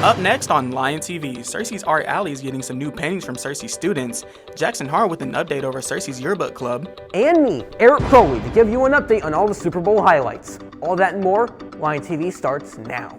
Up next on Lion TV, Cersei's Art Alley is getting some new paintings from Cersei students. Jackson Hart with an update over Cersei's yearbook club. And me, Eric Crowley, to give you an update on all the Super Bowl highlights. All that and more, Lion TV starts now.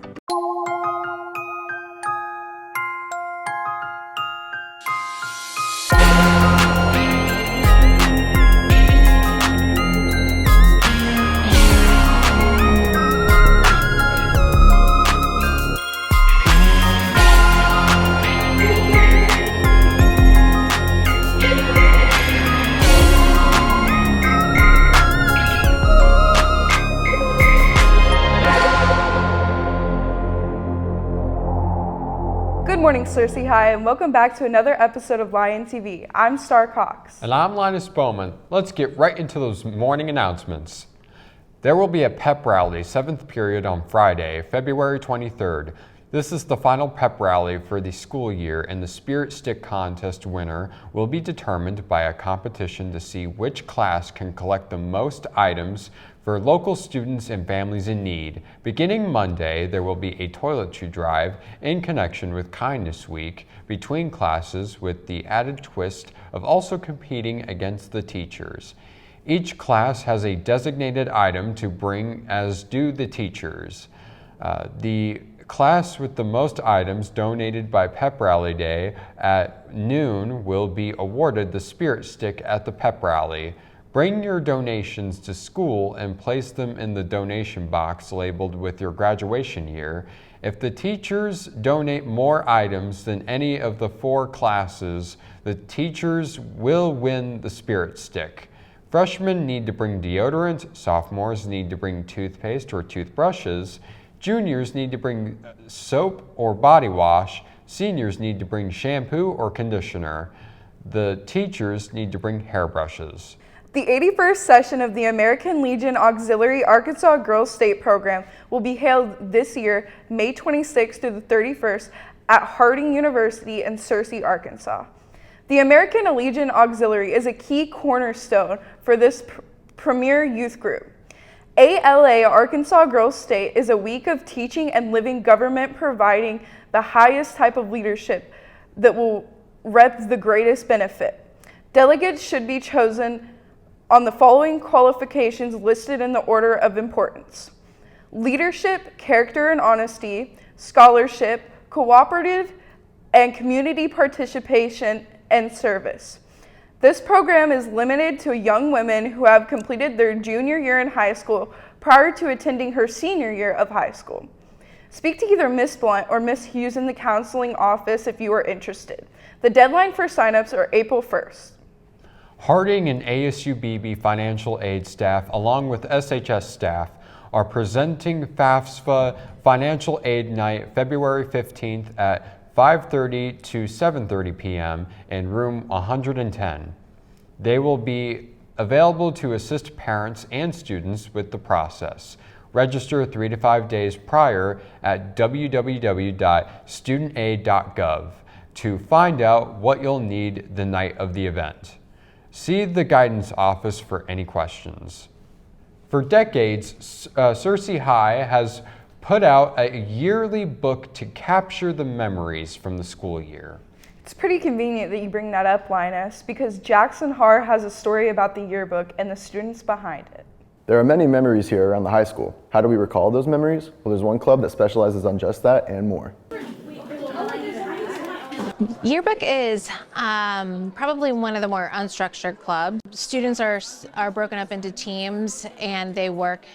Good morning, Cersei High, and welcome back to another episode of Lion TV. I'm Star Cox. And I'm Linus Bowman. Let's get right into those morning announcements. There will be a pep rally, 7th period on Friday, February 23rd. This is the final pep rally for the school year, and the Spirit Stick Contest winner will be determined by a competition to see which class can collect the most items for local students and families in need. Beginning Monday, there will be a toiletry drive in connection with Kindness Week between classes, with the added twist of also competing against the teachers. Each class has a designated item to bring, as do the teachers. The class with the most items donated by Pep Rally Day at noon will be awarded the Spirit Stick at the Pep Rally. Bring your donations to school and place them in the donation box labeled with your graduation year. If the teachers donate more items than any of the 4 classes, the teachers will win the Spirit Stick. Freshmen need to bring deodorant, sophomores need to bring toothpaste or toothbrushes, juniors need to bring soap or body wash, seniors need to bring shampoo or conditioner. The teachers need to bring hairbrushes. The 81st session of the American Legion Auxiliary Arkansas Girls State Program will be held this year, May 26th through the 31st, at Harding University in Searcy, Arkansas. The American Legion Auxiliary is a key cornerstone for this premier youth group. ALA Arkansas Girls State is a week of teaching and living government, providing the highest type of leadership that will rep the greatest benefit. Delegates should be chosen on the following qualifications listed in the order of importance: leadership, character and honesty, scholarship, cooperative and community participation, and service. This program is limited to young women who have completed their junior year in high school prior to attending her senior year of high school. Speak to either Ms. Blunt or Ms. Hughes in the counseling office if you are interested. The deadline for signups are April 1st. Harding and ASUBB financial aid staff, along with SHS staff, are presenting FAFSA Financial Aid Night February 15th at 5:30 to 7:30 p.m. in room 110. They will be available to assist parents and students with the process. Register 3 to 5 days prior at www.studentaid.gov to find out what you'll need the night of the event. See the guidance office for any questions. For decades, Searcy High has put out a yearly book to capture the memories from the school year. It's pretty convenient that you bring that up, Linus, because Jackson Hart has a story about the yearbook and the students behind it. There are many memories here around the high school. How do we recall those memories? Well, there's one club that specializes on just that and more. Yearbook is probably one of the more unstructured clubs. Students are broken up into teams and they work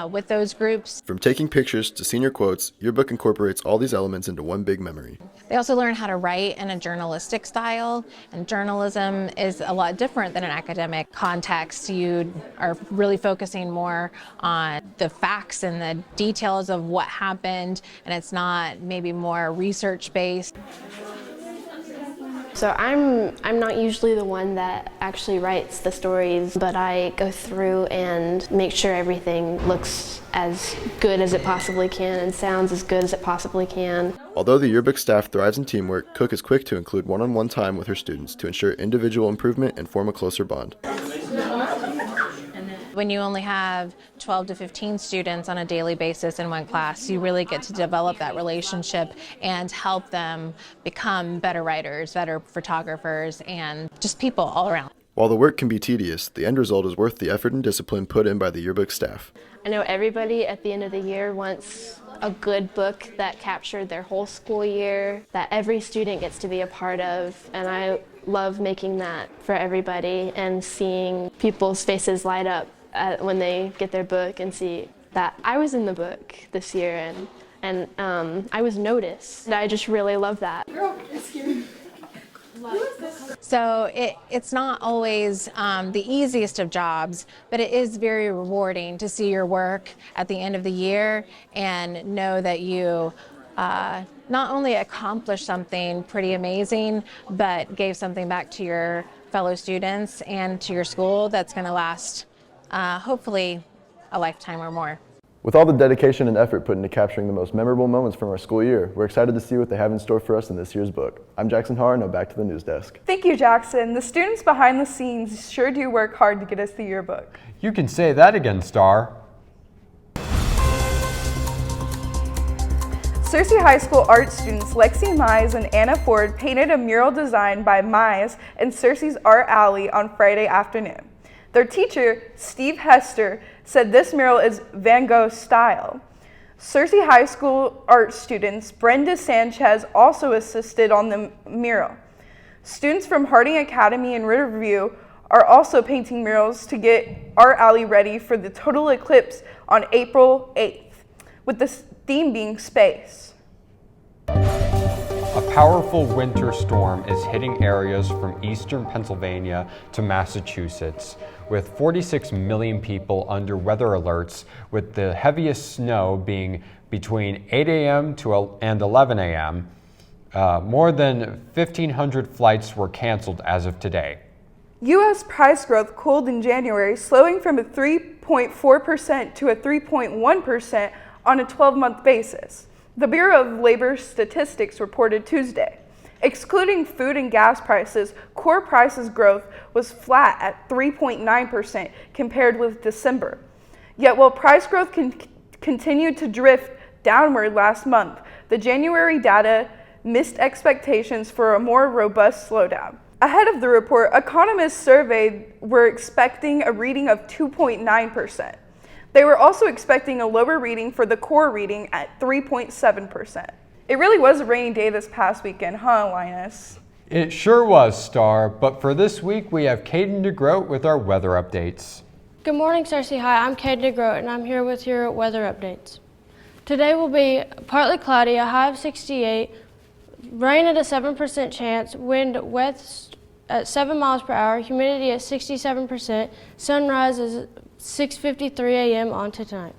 with those groups. From taking pictures to senior quotes, Yearbook incorporates all these elements into one big memory. They also learn how to write in a journalistic style, and journalism is a lot different than an academic context. You are really focusing more on the facts and the details of what happened, and it's not maybe more research-based. So I'm not usually the one that actually writes the stories, but I go through and make sure everything looks as good as it possibly can and sounds as good as it possibly can. Although the yearbook staff thrives in teamwork, Cook is quick to include one-on-one time with her students to ensure individual improvement and form a closer bond. When you only have 12 to 15 students on a daily basis in one class, you really get to develop that relationship and help them become better writers, better photographers, and just people all around. While the work can be tedious, the end result is worth the effort and discipline put in by the yearbook staff. I know everybody at the end of the year wants a good book that captured their whole school year, that every student gets to be a part of, and I love making that for everybody and seeing people's faces light up when they get their book and see that I was in the book this year and I was noticed. I just really love that. So it's not always the easiest of jobs, but it is very rewarding to see your work at the end of the year and know that you not only accomplished something pretty amazing, but gave something back to your fellow students and to your school that's going to last hopefully a lifetime or more. With all the dedication and effort put into capturing the most memorable moments from our school year, we're excited to see what they have in store for us in this year's book. I'm Jackson Harr, now back to the news desk. Thank you, Jackson. The students behind the scenes sure do work hard to get us the yearbook. You can say that again, Star. Searcy High School art students Lexi Mize and Anna Ford painted a mural designed by Mize in Searcy's Art Alley on Friday afternoon. Their teacher, Steve Hester, said this mural is Van Gogh style. Searcy High School art students Brenda Sanchez also assisted on the mural. Students from Harding Academy in Riverview are also painting murals to get Art Alley ready for the total eclipse on April 8th, with the theme being space. A powerful winter storm is hitting areas from eastern Pennsylvania to Massachusetts, with 46 million people under weather alerts, with the heaviest snow being between 8 a.m. and 11 a.m. More than 1,500 flights were canceled as of today. U.S. price growth cooled in January, slowing from a 3.4% to a 3.1% on a 12-month basis. The Bureau of Labor Statistics reported Tuesday. Excluding food and gas prices, core prices growth was flat at 3.9% compared with December. Yet while price growth continued to drift downward last month, the January data missed expectations for a more robust slowdown. Ahead of the report, economists surveyed were expecting a reading of 2.9%. They were also expecting a lower reading for the core reading at 3.7%. It really was a rainy day this past weekend, huh, Linus? It sure was, Star, but for this week we have Caden DeGroat with our weather updates. Good morning, Searcy High. I'm Caden DeGroat and I'm here with your weather updates. Today will be partly cloudy, a high of 68, rain at a 7% chance, wind west at 7 miles per hour, humidity at 67%, sunrise is 6:53 a.m. on to tonight.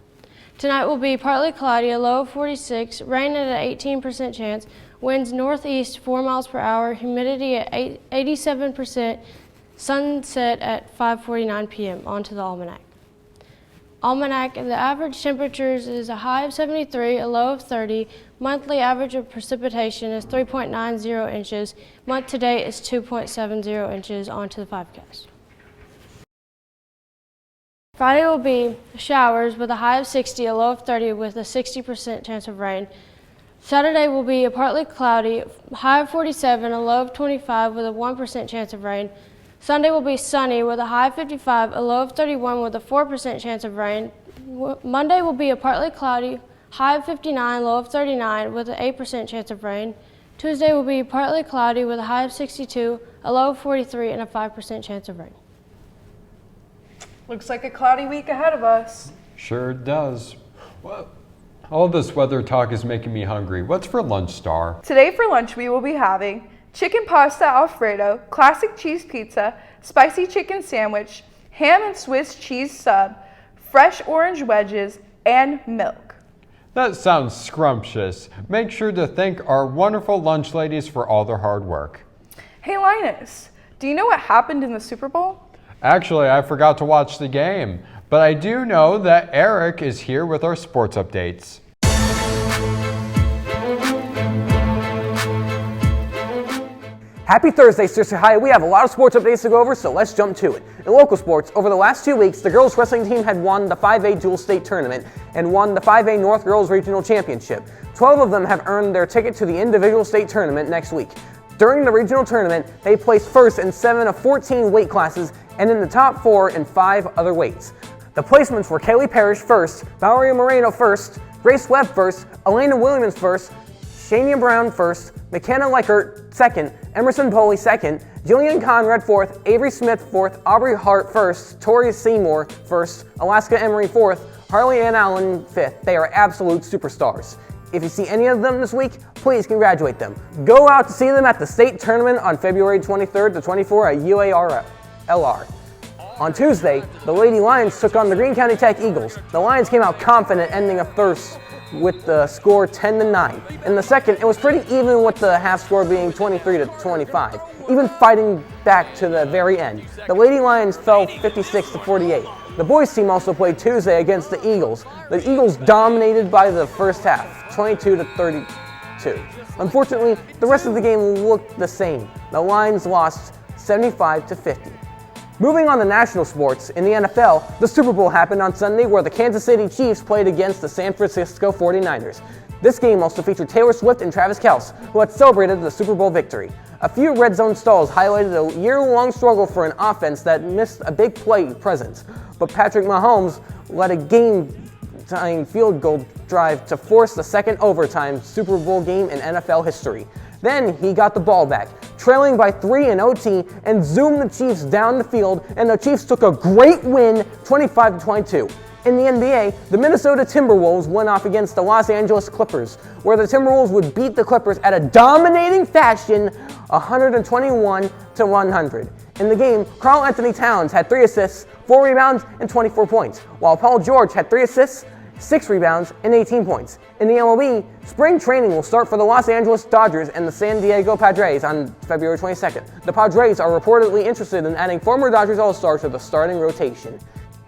Tonight will be partly cloudy, a low of 46, rain at an 18% chance, winds northeast 4 miles per hour, humidity at 87%, sunset at 5:49 p.m. On to the almanac. Almanac, the average temperatures is a high of 73, a low of 30. Monthly average of precipitation is 3.90 inches. Month to date is 2.70 inches. On to the 5cast. Friday will be showers with a high of 60, a low of 30 with a 60% chance of rain. Saturday will be a partly cloudy, high of 47, a low of 25 with a 1% chance of rain. Sunday will be sunny with a high of 55, a low of 31 with a 4% chance of rain. Monday will be a partly cloudy, high of 59, low of 39 with an 8% chance of rain. Tuesday will be partly cloudy with a high of 62, a low of 43 and a 5% chance of rain. Looks like a cloudy week ahead of us. Sure does. Well, all this weather talk is making me hungry. What's for lunch, Star? Today for lunch we will be having chicken pasta Alfredo, classic cheese pizza, spicy chicken sandwich, ham and Swiss cheese sub, fresh orange wedges, and milk. That sounds scrumptious. Make sure to thank our wonderful lunch ladies for all their hard work. Hey Linus, do you know what happened in the Super Bowl? Actually, I forgot to watch the game, but I do know that Eric is here with our sports updates. Happy Thursday, Searcy High. We have a lot of sports updates to go over, so let's jump to it. In local sports, over the last 2 weeks, the girls wrestling team had won the 5A Dual State Tournament and won the 5A North Girls Regional Championship. 12 of them have earned their ticket to the individual state tournament next week. During the regional tournament, they placed first in 7 of 14 weight classes and in the top 4 in 5 other weights. The placements were Kaylee Parrish first, Valeria Moreno first, Grace Webb first, Elena Williams first, Shania Brown first, McKenna Leichert second, Emerson Poley second, Jillian Conrad fourth, Avery Smith fourth, Aubrey Hart first, Tori Seymour first, Alaska Emery fourth, Harley Ann Allen fifth. They are absolute superstars. If you see any of them this week, please congratulate them. Go out to see them at the state tournament on February 23rd to 24th at UARLR. On Tuesday, the Lady Lions took on the Greene County Tech Eagles. The Lions came out confident, ending up first with the score 10-9. In the second, it was pretty even with the half score being 23-25, even fighting back to the very end. The Lady Lions fell 56-48. The boys team also played Tuesday against the Eagles. The Eagles dominated by the first half, 22-32. Unfortunately, the rest of the game looked the same. The Lions lost 75-50. Moving on to national sports, in the NFL, the Super Bowl happened on Sunday where the Kansas City Chiefs played against the San Francisco 49ers. This game also featured Taylor Swift and Travis Kelce, who had celebrated the Super Bowl victory. A few red zone stalls highlighted a year-long struggle for an offense that missed a big play presence, but Patrick Mahomes led a game-tying field goal drive to force the second overtime Super Bowl game in NFL history. Then he got the ball back, trailing by 3 in OT, and zoomed the Chiefs down the field, and the Chiefs took a great win, 25-22. In the NBA, the Minnesota Timberwolves went off against the Los Angeles Clippers, where the Timberwolves would beat the Clippers at a dominating fashion, 121-100. In the game, Karl Anthony Towns had 3 assists, 4 rebounds, and 24 points, while Paul George had 3 assists, 6 rebounds, and 18 points. In the MLB, spring training will start for the Los Angeles Dodgers and the San Diego Padres on February 22nd. The Padres are reportedly interested in adding former Dodgers All-Star to the starting rotation.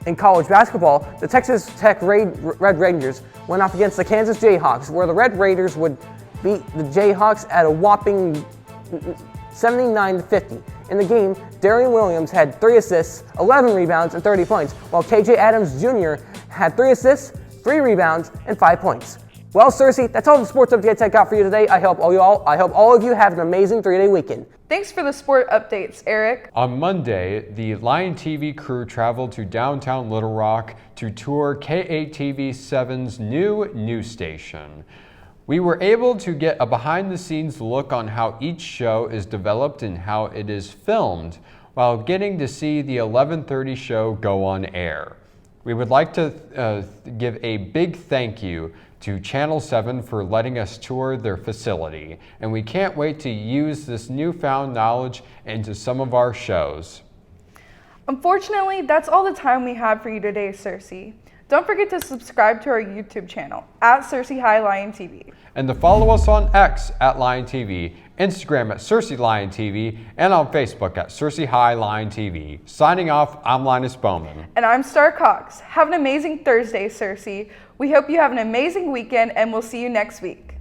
In college basketball, the Texas Tech Red Rangers went off against the Kansas Jayhawks, where the Red Raiders would beat the Jayhawks at a whopping 79-50. In the game, Darian Williams had 3 assists, 11 rebounds, and 30 points, while KJ Adams Jr. had 3 assists, 3 rebounds, and 5 points. Well, Cersei, that's all the sports updates I got for you today. I hope all of you have an amazing 3-day weekend. Thanks for the sport updates, Eric. On Monday, the Lion TV crew traveled to downtown Little Rock to tour KATV7's new news station. We were able to get a behind-the-scenes look on how each show is developed and how it is filmed, while getting to see the 11:30 show go on air. We would like to give a big thank you to Channel 7 for letting us tour their facility, and we can't wait to use this newfound knowledge into some of our shows. Unfortunately, that's all the time we have for you today, Cersei. Don't forget to subscribe to our YouTube channel, @Cersei High Lion TV. And to follow us on X @LionTV, Instagram @CerseiLionTV, and on Facebook @Cersei High Lion TV. Signing off, I'm Linus Bowman. And I'm Star Cox. Have an amazing Thursday, Cersei. We hope you have an amazing weekend, and we'll see you next week.